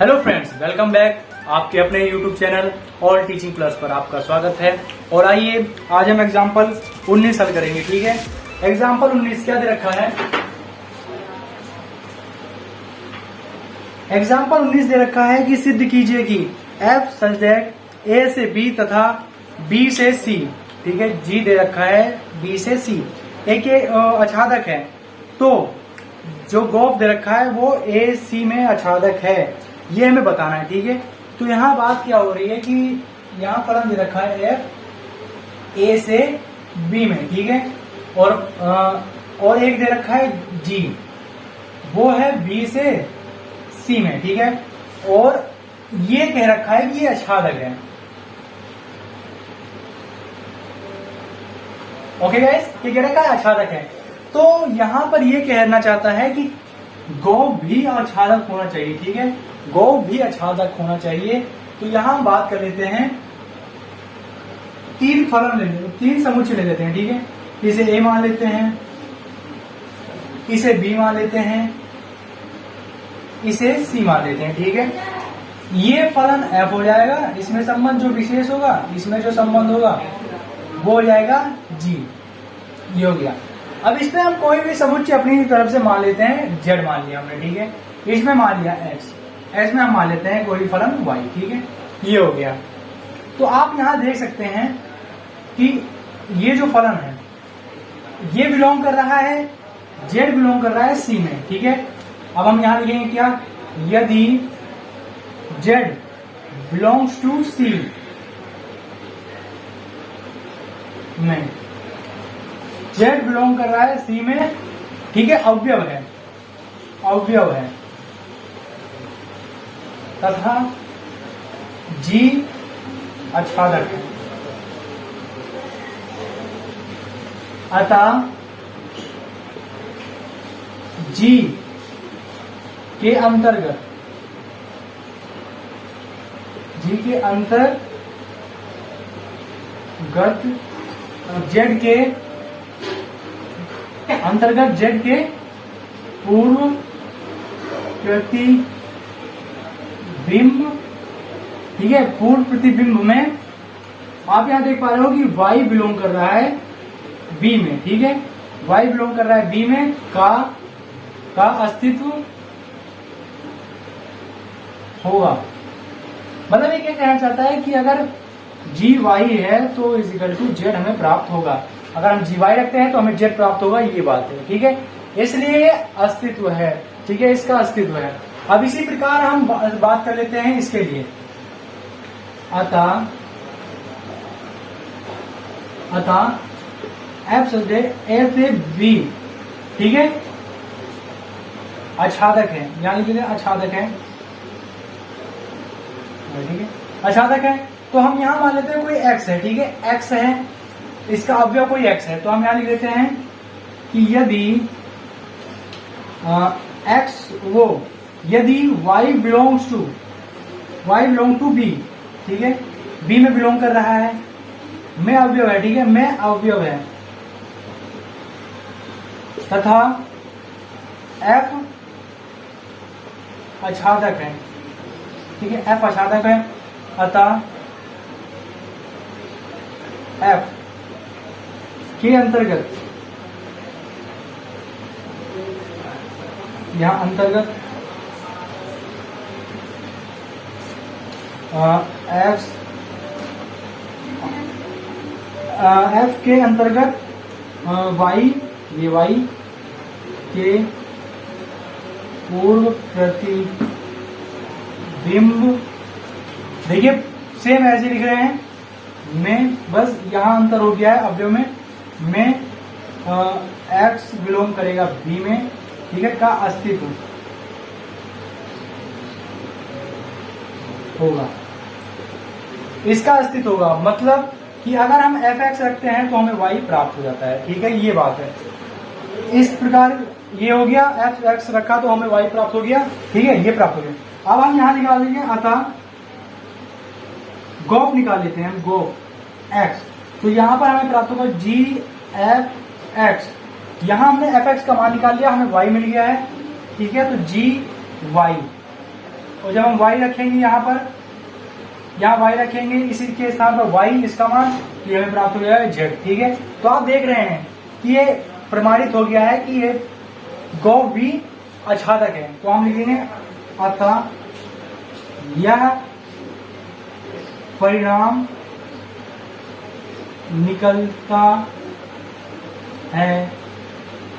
Hello friends, welcome back. आपके अपने YouTube channel all teaching plus पर आपका स्वागत है। और आइए आज हम एग्जाम्पल 19 हल करेंगे। ठीक है, एग्जाम्पल 19 क्या दे रखा है? एग्जाम्पल 19 दे रखा है कि सिद्ध कीजिए कि f सच दैट a से b तथा b से c, ठीक है, g दे रखा है b से c एक आच्छादक है। तो जो गोफ दे रखा है वो a c में आच्छादक है, ये हमें बताना है। ठीक है, तो यहाँ बात क्या हो रही है कि यहाँ फलन दे रखा है f a से b में, ठीक है, और एक दे रखा है g, वो है b से c में, ठीक है, और ये कह रखा है कि ये आच्छादक है। ओके गाइस, ये कह रखा है आच्छादक है। तो यहां पर ये कहना चाहता है कि गोफ भी आच्छादक होना चाहिए। ठीक है, गोफ भी आच्छादक होना चाहिए। तो यहां हम बात कर लेते हैं, तीन फलन ले लेते हैं, तीन समुच्चय ले लेते हैं। ठीक है, इसे a मान लेते हैं, इसे b मान लेते हैं, इसे c मान लेते हैं। ठीक है, ये फलन f हो जाएगा, इसमें संबंध जो विशेष होगा, इसमें जो संबंध होगा वो हो जाएगा g। ये हो गया। अब इसमें हम कोई भी समुच्चय अपनी तरफ से मान लेते हैं, z मान लिया हमने, ठीक है, इसमें मान लिया x, x में हम मान लेते हैं कोई फलन y। ठीक है, ये हो गया। तो आप यहां देख सकते हैं कि ये जो फलन है ये बिलोंग कर रहा है, z बिलोंग कर रहा है c में। ठीक है, अब हम यहां लिखेंगे क्या? यदि z बिलोंग्स टू c में, z बिलोंग कर रहा है c में, ठीक है, अवयव है, अवयव है, तथा g आच्छादक है। अतः g के अंतर्गत, g के अंतर्गत z के अंतर्गत z के पूर्व प्रतिबिंब, ठीक है, पूर्व प्रतिबिंब में आप यहां देख पा रहे हो कि y बिलोंग कर रहा है b में। ठीक है, y बिलोंग कर रहा है b में का अस्तित्व होगा। मतलब ये क्या कहना चाहता है कि अगर जी वाई है तो इजिकल टू जेड हमें प्राप्त होगा। अगर हम जी वाई रखते हैं तो हमें जेड प्राप्त होगा, ये बात है। ठीक है, इसलिए अस्तित्व है। ठीक है, इसका अस्तित्व है। अब इसी प्रकार हम बात कर लेते हैं इसके लिए। अतः एफ से ए से बी, ठीक है, आच्छादक है, यानी कि आच्छादक है, ठीक है, आच्छादक है। तो हम यहां मान लेते हैं कोई x है, ठीक है, x है, इसका अवयव कोई x है। तो हम यहां लिख लेते हैं कि यदि यदि y बिलोंग्स टू b, ठीक है, b में बिलोंग कर रहा है, में अवयव है, ठीक है, में अवयव है, तथा f आच्छादक है, ठीक है, f आच्छादक है। अतः f के अंतर्गत, यहां अंतर्गत f के अंतर्गत y, ये y के पूर्व प्रतिबिंब, देखिए सेम ऐसे लिख रहे हैं, में बस यहां अंतर हो गया है अवयव में x बिलोंग करेगा b में, ठीक है, का अस्तित्व होगा, इसका अस्तित्व होगा। मतलब कि अगर हम fx रखते हैं तो हमें y प्राप्त हो जाता है। ठीक है, ये बात है। इस प्रकार ये हो गया, fx रखा तो हमें y प्राप्त हो गया, ठीक है, ये प्राप्त हो गया। अब हम यहां निकाल देंगे, अतः गोफ निकाल लेते हैं हम, गोफ x। तो यहां पर हमें प्राप्त होगा g f x, यहां हमने एफ एक्स का मान निकाल लिया, हमें वाई मिल गया है। ठीक है, तो जी वाई और जब हम y रखेंगे यहाँ पर, यहाँ y रखेंगे इसी के स्थान पर y, इसका मान ये हमें प्राप्त हो जाएगा z। ठीक है, तो आप देख रहे हैं कि ये प्रमाणित हो गया है कि ये गौ भी आच्छादक है। तो हम लिखेंगे अतः यह परिणाम निकलता है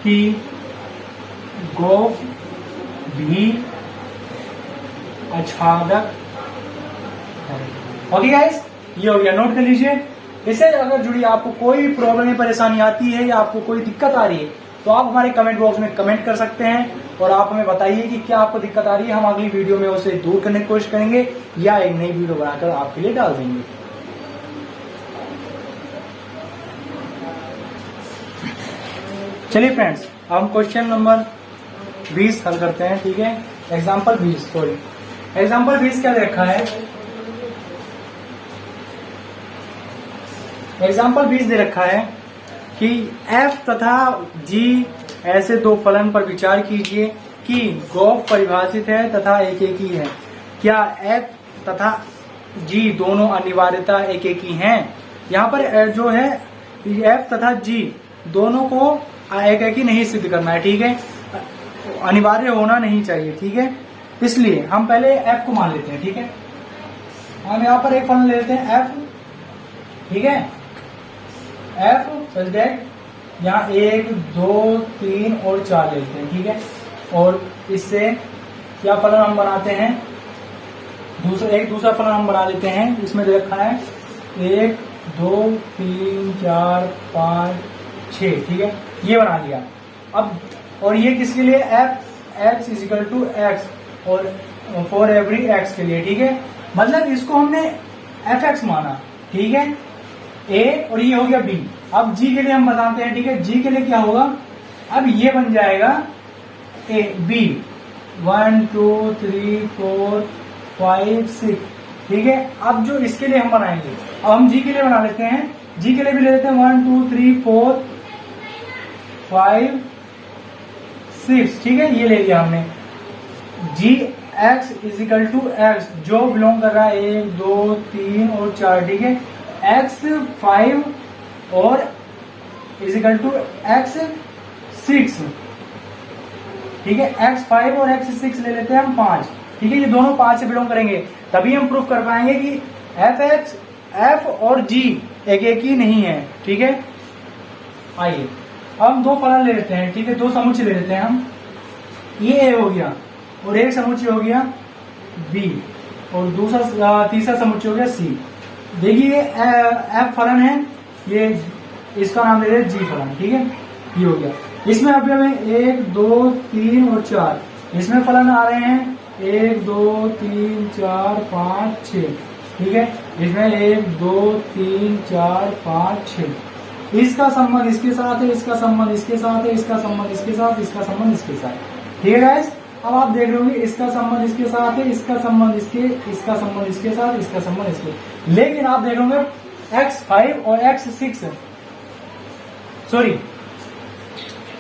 कि गोफ भी आच्छादक है। ओके गाइस, ये हो गया, नोट कर लीजिए। इससे अगर जुड़ी आपको कोई भी प्रॉब्लम या परेशानी आती है या आपको कोई दिक्कत आ रही है तो आप हमारे कमेंट बॉक्स में कमेंट कर सकते हैं और आप हमें बताइए कि क्या आपको दिक्कत आ रही है। हम अगली वीडियो में उसे दूर करने की कोशिश करेंगे या एक नई वीडियो बनाकर आपके लिए डाल देंगे। चलिए फ्रेंड्स, हम क्वेश्चन नंबर 20 हल करते हैं। ठीक है, एग्जाम्पल 20 क्या देखा है। एग्जाम्पल 20 दे रखा है कि f तथा g ऐसे दो फलन पर विचार कीजिए कि गोफ परिभाषित है तथा एक एक ही है। क्या f तथा g दोनों अनिवार्यता एक एक ही हैं? यहाँ पर जो है f तथा g दोनों को एक एक ही नहीं सिद्ध करना है। ठीक है, अनिवार्य होना नहीं चाहिए। ठीक है, इसलिए हम पहले f को मान लेते हैं। ठीक है, हम यहाँ पर एक फलन ले लेते हैं f। ठीक है, f सच दैट यहाँ 1 2 3 और 4 लेते हैं। ठीक है, और इससे क्या फलन हम बनाते हैं, दूसरा फलन हम बना लेते हैं। इसमें दे रखा है 1 2 3 4 5 6। ठीक है, ये बना लिया। अब और ये किसके लिए, f(x = x) और फॉर एवरी x के लिए। ठीक है, मतलब इसको हमने fx माना। ठीक है, a और ये हो गया b। अब g के लिए हम बताते हैं। ठीक है, g के लिए क्या होगा, अब ये बन जाएगा a b 1 2 3 4 5 6। ठीक है, अब जो इसके लिए हम बनाएंगे, अब हम g के लिए बना लेते हैं। g के लिए भी ले लेते हैं 1 2 3 4 5 6। ठीक है, ये ले लिया हमने। g(x = x) जो बिलोंग कर रहा है 1 2 3 और 4। ठीक है, x 5 और = x 6। ठीक है, x 5 और x 6 ले लेते हैं हम 5। ठीक है, ये दोनों 5 से बिलोंग करेंगे, तभी हम प्रूफ कर पाएंगे कि f और g एक एक ही नहीं है। ठीक है, आइए अब हम दो फलन ले लेते हैं। ठीक है, दो समुच्चय ले लेते हैं हम। ये a हो गया और एक समुच्चय हो गया b और तीसरा समुच्चय हो गया c। देखिए f फलन है, ये इसका नाम ले रहे g फलन। ठीक है, ये हो गया। इसमें अभी हमें 1 2 3 और 4 इसमें फलन आ रहे हैं 1 2 3 4 5 6। ठीक है, इसमें 1 2 3 4 5 6। इसका संबंध इसके साथ है, इसका संबंध इसके साथ है, इसका संबंध इसके साथ, इसका संबंध इसके साथ। ठीक है गाइस, अब आप देख रहे होंगे इसका संबंध इसके साथ है, इसका संबंध इसका संबंध इसके साथ, इसका संबंध इसके। लेकिन आप देख रहे होंगे x5 और x6, सॉरी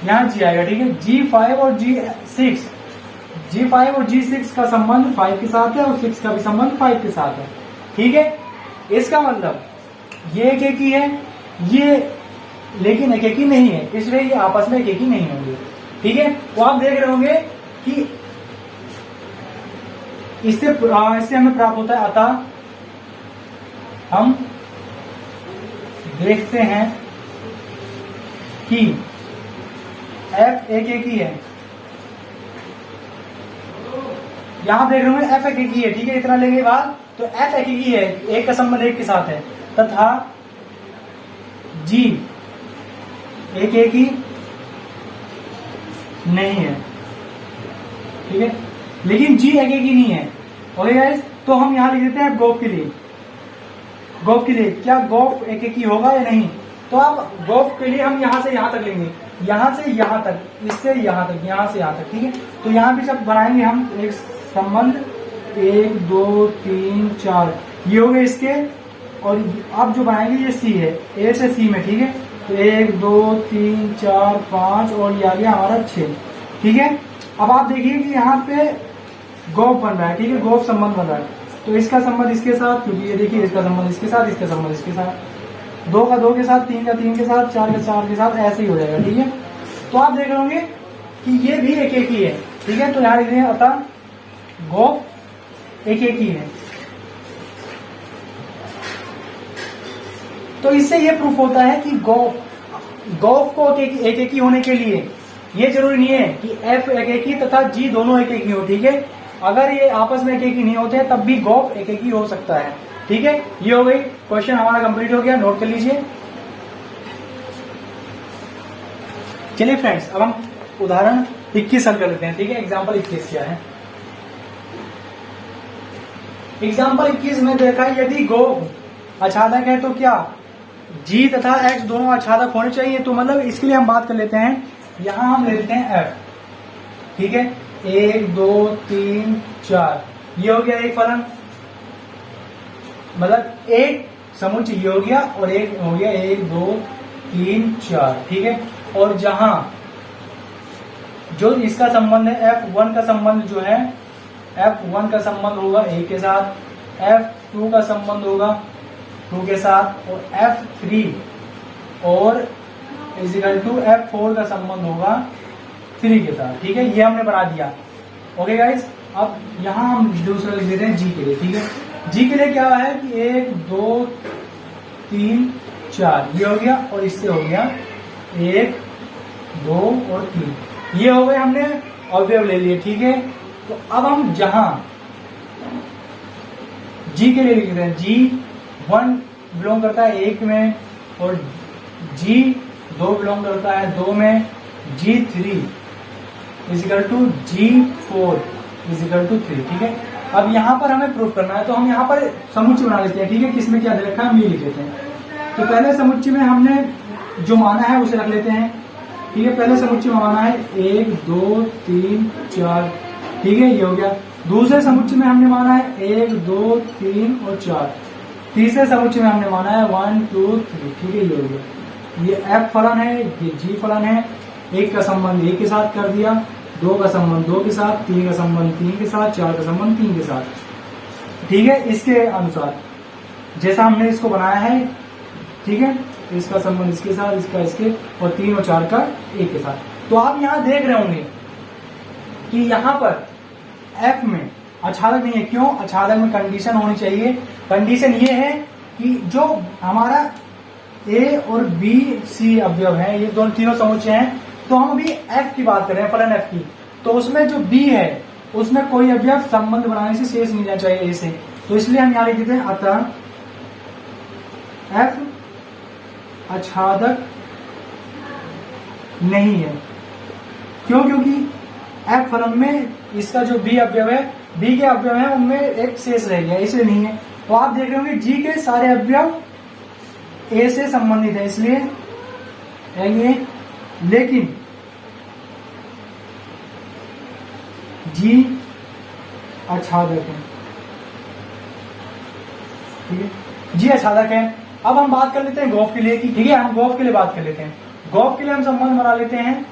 यहाँ g आएगा। ठीक है, g5 और g6 का संबंध 5 के साथ है और 6 का भी संबंध 5 के साथ है। ठीक है, इसका मतलब ये एक एक ही है, ये लेकिन एक एक ही नहीं है, इसलिए ये आपस में एक एक ही नहीं होंगे। ठीक है, तो आप देख रहे होंगे कि इससे हमें प्राप्त होता है। अतः हम देखते हैं कि f एक एक ही है। यहां देख रहे होंगे f एक एक ही है। ठीक है, इतना लेंगे बाद तो f एक एक ही है, एक का संबंध एक के साथ है, तथा g एक एक ही नहीं है। ठीक है, लेकिन g एक एक ही नहीं है। ओके गाइस, तो हम यहां लिख देते हैं गोफ के लिए। गोफ के लिए क्या गोफ एक एक ही होगा या नहीं, तो आप गोफ के लिए हम यहां से यहां तक लेंगे, यहां से यहां तक, इससे यहां तक, यहां से यहां तक। ठीक है, तो यहां भी जब बनाएंगे हम एक संबंध 1 2 3 4 ये हो गए इसके, और अब जो बनाएंगे ये सी है, ए से सी में। ठीक है, तो 1 2 3 4 5 और ये आ गया हमारा 6। ठीक है, अब आप देखिए कि यहाँ पे गोफ बन रहा है, ठीक है, गोफ संबंध बन रहा है। तो इसका संबंध इसके साथ, क्योंकि ये देखिए इसका संबंध इसके साथ, इसका संबंध इसके साथ, 2 का 2 के साथ, 3 का 3 के साथ, 4 का 4 के साथ, ऐसे ही हो जाएगा, ठीक है। तो आप देख रहे होंगे कि ये भी एक एक ही है, ठीक है। तो यहाँ लिख रहे हैं अतः गोफ एक एक ही है। तो इससे ये प्रूफ होता है कि गोफ को एक एक ही होने के लिए ये जरूरी नहीं है कि एफ एक एक ही तथा जी दोनों एक एक ही हो, ठीक है। अगर ये आपस में एक एक ही नहीं होते तब भी गोफ एक एक ही हो सकता है, ठीक है। ये हो गई, क्वेश्चन हमारा कंप्लीट हो गया, नोट कर लीजिए। चलिए फ्रेंड्स, अब हम उदाहरण 21 हल कर लेते हैं, ठीक है। एग्जाम्पल 21 क्या है? एग्जाम्पल 21 में देखा है यदि गोफ आच्छादक है तो क्या जी तथा एक्स दोनों आच्छादक होने चाहिए। तो मतलब इसके लिए हम बात कर लेते हैं, यहां हम ले लेते हैं एफ, ठीक है। 1 2 3 4 ये हो गया एक फलन, मतलब एक समुच्चय ये हो गया और एक हो गया 1 2 3 4, ठीक है। और जहां जो इसका संबंध है F1 का संबंध जो है, F1 का संबंध होगा A के साथ, F2 का संबंध होगा 2 के साथ, और F3 और इजिकल टू F4 का संबंध होगा 3 के साथ, ठीक है। ये हमने बना दिया, ओके गाइस। अब यहां हम दूसरा लिख देते हैं जी के लिए, ठीक है। जी के लिए क्या है कि 1 2 3 4 ये हो गया, और इससे हो गया 1 2 और 3, ये हो गए, हमने अवयव ले लिए, ठीक है। तो अब हम जहां जी के लिए लिख देते हैं, जी 1 बिलोंग करता है 1 में, और जी 2 बिलोंग करता है 2 में, G3 is equal to G4 is equal to 3, ठीक है। अब यहां पर हमें प्रूफ करना है, तो हम यहां पर समुच्चय बना लेते हैं, ठीक है। किसमें क्या दे रखा है हम ये लिख लेते हैं। तो पहले समुच्चय में हमने जो माना है उसे रख लेते हैं, ठीक है। पहले समुच्चय में माना है 1 2 3 4, ठीक है, ये हो गया। दूसरे समुच्चय में हमने माना है 1 2 3 और 4। तीसरे समुच्चय में हमने माना है 1 2 3, ठीक है, ये हो गया। ये एफ फलन है, ये जी फलन है। 1 का संबंध 1 के साथ कर दिया, 2 का संबंध 2 के साथ, 3 का संबंध 3 के साथ, 4 का संबंध 3 के साथ, ठीक है। इसके अनुसार जैसा हमने इसको बनाया है, ठीक है, इसका संबंध इसके साथ, इसका इसके, और 3 और 4 का 1 के साथ। तो आप यहां देख रहे होंगे कि यहां पर एफ में आच्छादक नहीं है। क्यों? आच्छादक में कंडीशन होनी चाहिए। कंडीशन ये है कि जो हमारा ए और बी सी अवयव है, ये दोनों तीनों समुच्चय हैं, तो हम अभी एफ की बात कर रहे हैं, फलन एफ की। तो उसमें जो बी है उसमें कोई अवयव संबंध बनाने से शेष नहीं जाना चाहिए ए से। तो इसलिए हम यहां लिख देते हैं अतः एफ आच्छादक नहीं है। क्यों? क्योंकि एफ फलन में इसका जो बी अवयव है, बी के अवयव है, उनमें एक शेष रह गया, इसलिए नहीं है। तो आप देख रहे होंगे जी के सारे अवयव ए से संबंधित है, इसलिए ये, लेकिन जी आच्छादक है, ठीक है, जी आच्छादक है। अब हम बात कर लेते हैं गोफ के लिए की, ठीक है। हम गोफ के लिए बात कर लेते हैं। गोफ के लिए हम संबंध बना लेते हैं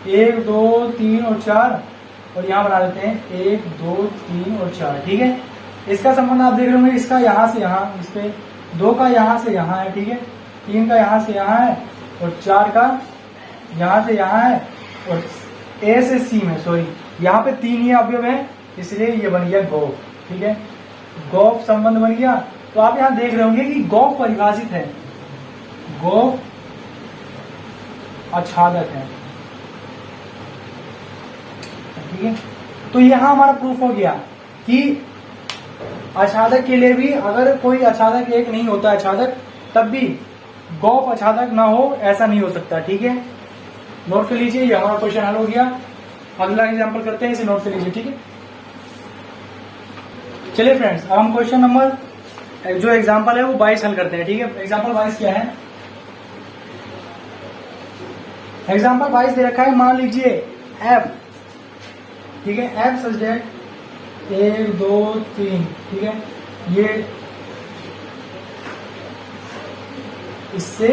1 2 3 और 4, और यहां बना लेते हैं 1 2 3 और 4, ठीक है। इसका संबंध आप देख रहे होंगे, इसका यहां से यहां, इस पे 2 का यहां से यहां है, ठीक है, 3 का यहां से यहां है, और 4 का यहां से यहां है, और ए से सी में, सॉरी, यहाँ पे 3 ये अवयव है, इसलिए ये बन गया गोफ, ठीक है। गोफ संबंध बन गया। तो आप यहां देख रहे होंगे कि गोफ परिभाषित है, गोफ आच्छादक है, ठीक है। तो यहां हमारा प्रूफ हो गया कि आच्छादक के लिए भी अगर कोई आच्छादक एक नहीं होता आच्छादक, तब भी गोफ आच्छादक ना हो ऐसा नहीं हो सकता, ठीक है। नोट कर लीजिए, ये हमारा क्वेश्चन हल हो गया। अगला एग्जांपल करते हैं, इसे नोट कर लीजिए, ठीक है। चलिए फ्रेंड्स, अब हम क्वेश्चन नंबर जो एग्जांपल है वो 22 हल करते हैं, ठीक है। एग्जांपल 22 क्या है? एग्जांपल 22 दे रखा है, मान लीजिए एफ, ठीक है, एफ सच डेट 1 2 3, ठीक है, ये इससे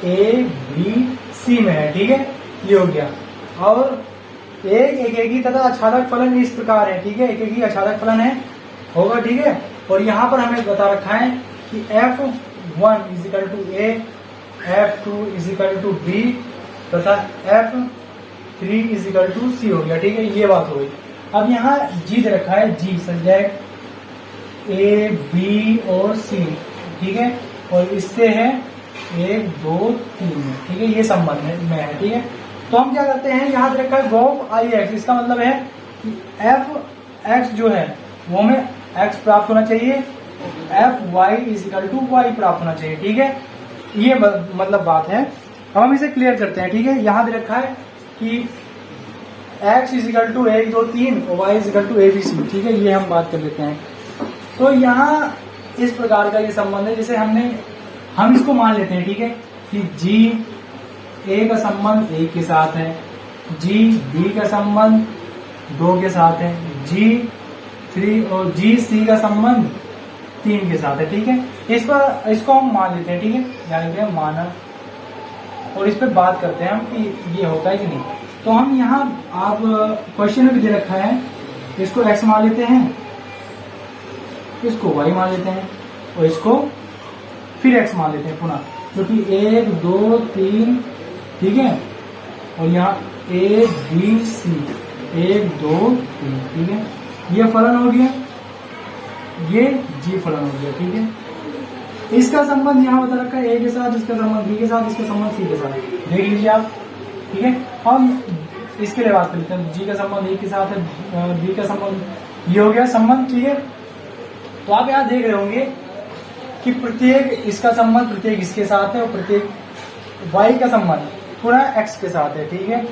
ए बी सी में है, ठीक है, ये हो गया। और एक एकेकी तथा अछादक फलन इस प्रकार है, ठीक है, एकेकी अछादक फलन है होगा, ठीक है। और यहाँ पर हमें बता रखा है कि F1 equal to A, F2 equal to B तथा F3 इजिकल टू C हो गया, ठीक है, ये बात हो गई। अब यहाँ G दे रखा है, G सब्जेक्ट A, B और C, ठीक है, और इससे है 1 2 3, ठीक है, ये संबंध में है, ठीक है। तो हम क्या करते हैं, यहाँ दे रखा है गोफ IX, इसका मतलब है कि Fx जो है वो हमें x प्राप्त होना चाहिए, Fy इजिकल टू y प्राप्त होना चाहिए, ठीक है, ये मतलब बात है। अब हम इसे क्लियर करते हैं, ठीक है। यहाँ दे रखा है कि x इजिकल टू 1 2 3 और y इजिकल टू ABC, ठीक है, ये हम बात कर लेते हैं। तो यहाँ इस प्रकार का ये संबंध है, जैसे हम इसको मान लेते हैं, ठीक है, कि G A का संबंध 1 के साथ है, G B का संबंध 2 के साथ है, G3 और G C का संबंध 3 के साथ है, ठीक है। इसको हम मान लेते हैं, ठीक है, यानी कि माना, और इस पे बात करते हैं हम कि ये होता है कि नहीं। तो हम यहाँ आप क्वेश्चन में भी दे रखा है, इसको x मान लेते हैं, इसको y मान लेते हैं और इसको फिर x मान लेते हैं पुनः, क्योंकि 1 2 3, ठीक है, और यहाँ A B C 1 2 3, ठीक है, ये फलन हो गया, ये G फलन हो गया, ठीक है। इसका संबंध यहाँ बता रखा है A के साथ, इसका संबंध B के साथ, इसका संबंध C के साथ, देख लीजिए आप, ठीक है। हम इसके लिए बात करते हैं, G का संबंध A के साथ है, B का संबंध, ये हो गया संबंध, ठीक है। तो आप यहाँ देख रहे होंगे कि प्रत्येक इसका संबंध प्रत्येक इसके साथ है और प्रत्येक y का संबंध पूरा x के साथ है, ठीक है।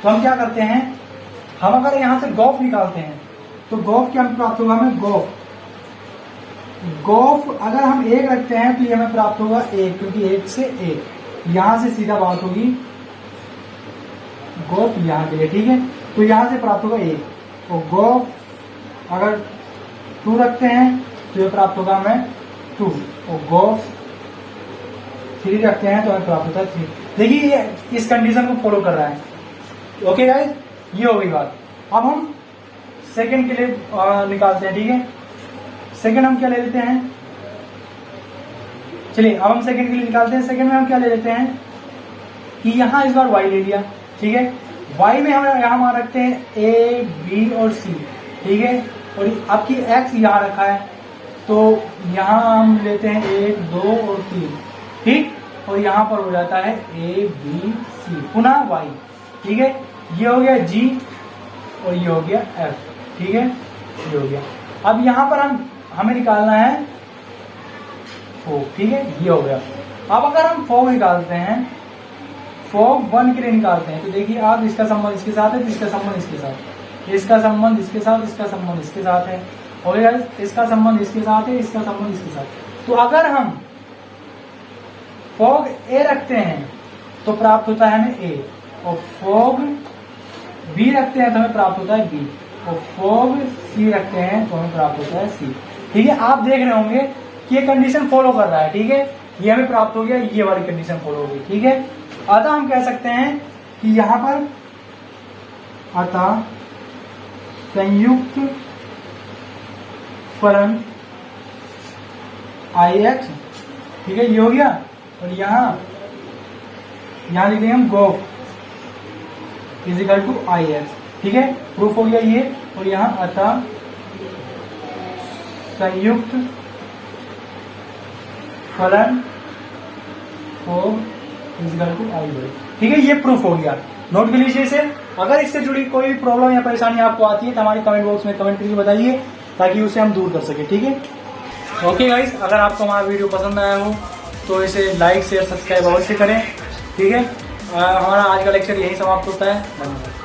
तो हम क्या करते हैं, हम अगर यहाँ से गॉफ निकालते हैं तो गॉफ क्या प्राप्त होगा हमें, गॉफ अगर हम 1 रखते हैं तो ये हमें प्राप्त होगा 1, क्योंकि 1 से 1 यहां से सीधा बात होगी गॉफ यहाँ के लिए, ठीक है। तो यहां से प्राप्त होगा 1, और गॉफ अगर 2 रखते हैं तो ये प्राप्त होगा हमें 2, और गॉफ 3 रखते हैं तो हमें प्राप्त होता है 3। देखिए ये इस कंडीशन को फॉलो कर रहा है, ओके गाइस, ये हो गई बात। अब हम सेकंड के लिए निकालते हैं, ठीक है। सेकंड हम क्या ले लेते हैं, चलिए अब हम सेकंड के लिए निकालते हैं। सेकंड में हम क्या ले लेते हैं कि यहाँ इस बार y ले लिया, ठीक है। y में हम यहाँ मान रखते हैं A B और C, ठीक है, और आपकी x यहाँ रखा है, तो यहाँ हम लेते हैं 1 2 और 3, ठीक, और यहाँ पर हो जाता है A B C पुनः y, ठीक है। ये हो गया G और ये हो गया F, ठीक है, ये हो गया। अब यहाँ पर हमें निकालना है फोग, ठीक है, ये हो गया। अब अगर हम फोग निकालते हैं, फोग 1 के लिए निकालते हैं, तो देखिए आप इसका संबंध इसके साथ है, इसका संबंध इसके साथ, इसका संबंध इसके साथ, इसका संबंध इसके साथ है, और इसका संबंध इसके साथ है, इसका संबंध इसके साथ। तो अगर हम फोग A रखते हैं तो प्राप्त होता है हमें A, और फोग B रखते हैं तो हमें प्राप्त होता है B, और फोग C रखते हैं तो हमें प्राप्त होता है C, ठीक है। आप देख रहे होंगे कि ये कंडीशन फॉलो कर रहा है, ठीक है, ये हमें प्राप्त हो गया, ये वाली कंडीशन फॉलो हो गई, ठीक है। अतः हम कह सकते हैं कि यहां पर अतः संयुक्त फलन IX, ठीक है, ये हो गया, और यहां लिखेंगे हम गॉफ इजिकल टू IX, ठीक है, प्रूफ हो गया ये। और यहां अतः संयुक्त फलन फोग इजिकल टू IY, ठीक है, ये प्रूफ हो गया। नोट कर लीजिए इसे। अगर इससे जुड़ी कोई भी प्रॉब्लम या परेशानी आपको आती है तो हमारे कमेंट बॉक्स में कमेंट करके बताइए, ताकि उसे हम दूर कर सके, ठीक है। ओके गाइस, अगर आपको हमारा वीडियो पसंद आया हो तो इसे लाइक शेयर सब्सक्राइब अवश्य करें, ठीक है। हमारा आज का लेक्चर यही समाप्त होता है, धन्यवाद।